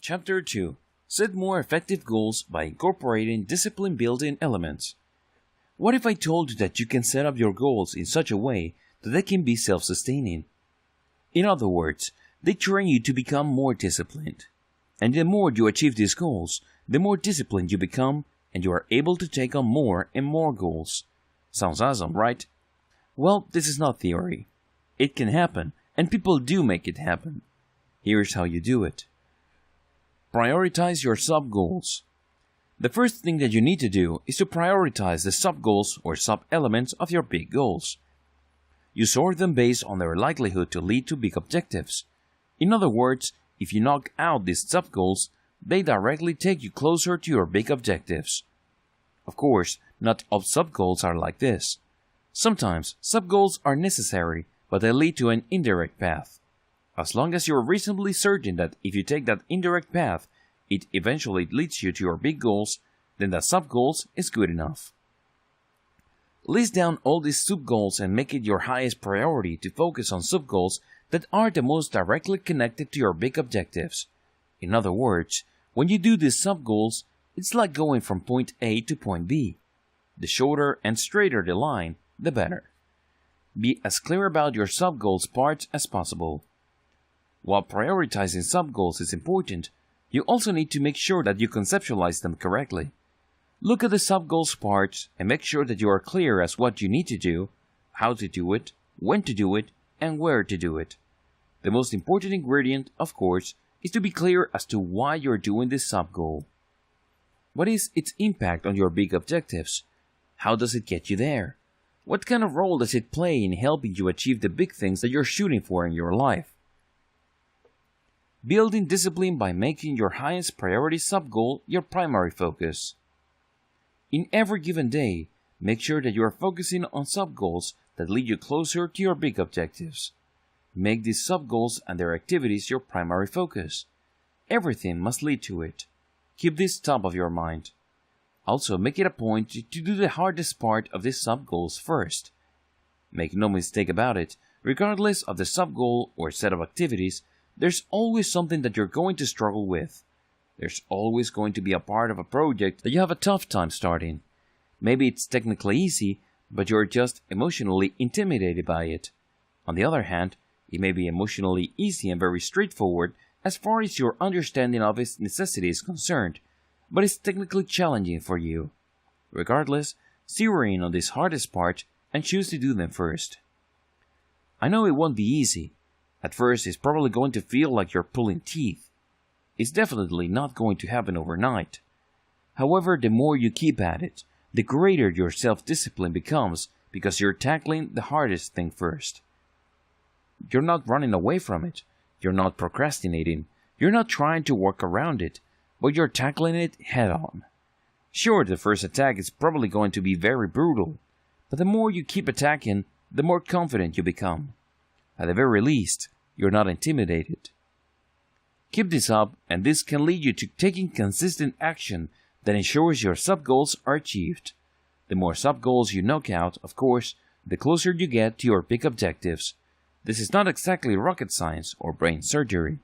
Chapter 2. Set more effective goals by incorporating discipline-building elements. What if I told you that you can set up your goals in such a way that they can be self-sustaining? In other words, they train you to become more disciplined. And the more you achieve these goals, the more disciplined you become, and you are able to take on more and more goals. Sounds awesome, right? Well, this is not theory. It can happen, and people do make it happen. Here's how you do it. Prioritize your sub-goals. The first thing that you need to do is to prioritize the sub-goals or sub-elements of your big goals. You sort them based on their likelihood to lead to big objectives. In other words, if you knock out these sub-goals, they directly take you closer to your big objectives. Of course, not all sub-goals are like this. Sometimes sub-goals are necessary, but they lead to an indirect path. As long as you're reasonably certain that if you take that indirect path, it eventually leads you to your big goals, then the sub-goals is good enough. List down all these sub-goals and make it your highest priority to focus on sub-goals that are the most directly connected to your big objectives. In other words, when you do these sub-goals, it's like going from point A to point B. The shorter and straighter the line, the better. Be as clear about your sub-goals parts as possible. While prioritizing sub-goals is important, you also need to make sure that you conceptualize them correctly. Look at the sub-goals parts and make sure that you are clear as what you need to do, how to do it, when to do it, and where to do it. The most important ingredient, of course, is to be clear as to why you're doing this sub-goal. What is its impact on your big objectives? How does it get you there? What kind of role does it play in helping you achieve the big things that you're shooting for in your life? Building discipline by making your highest priority sub-goal your primary focus. In every given day, make sure that you are focusing on sub-goals that lead you closer to your big objectives. Make these sub-goals and their activities your primary focus. Everything must lead to it. Keep this top of your mind. Also, make it a point to do the hardest part of these sub-goals first. Make no mistake about it, regardless of the sub-goal or set of activities, there's always something that you're going to struggle with. There's always going to be a part of a project that you have a tough time starting. Maybe it's technically easy, but you're just emotionally intimidated by it. On the other hand, it may be emotionally easy and very straightforward as far as your understanding of its necessity is concerned, but it's technically challenging for you. Regardless, zero in on this hardest part and choose to do them first. I know it won't be easy. At first, it's probably going to feel like you're pulling teeth. It's definitely not going to happen overnight. However, the more you keep at it, the greater your self-discipline becomes because you're tackling the hardest thing first. You're not running away from it. You're not procrastinating. You're not trying to work around it, but you're tackling it head-on. Sure, the first attack is probably going to be very brutal, but the more you keep attacking, the more confident you become. At the very least, you're not intimidated. Keep this up, and this can lead you to taking consistent action that ensures your sub-goals are achieved. The more sub-goals you knock out, of course, the closer you get to your big objectives. This is not exactly rocket science or brain surgery.